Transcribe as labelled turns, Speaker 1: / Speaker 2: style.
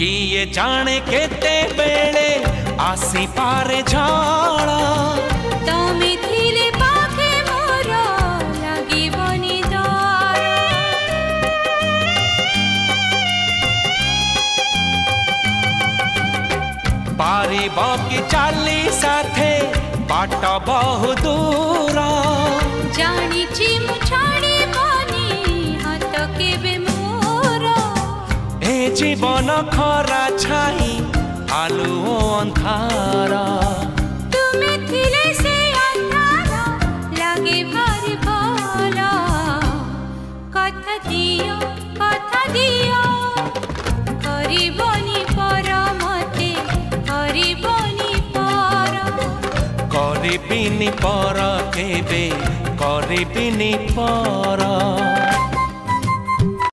Speaker 1: किए जाने केते बेले आसी पारे झाड़ा
Speaker 2: तमे थिले पाखे मोर लागिबनी डर
Speaker 1: पारिब कि चाली साथे बाट बहु दूर
Speaker 2: जानिछि मु छाड़िबनी हाथ केबे मोर
Speaker 1: ए जीवन खरा छाई आलु अंधार
Speaker 2: तुमे थिले से अंधार लागे भारी भल कथा दियो करिबनी पर मते करिबनी पर
Speaker 1: करिबिनी पर केबे करिबिनी पर।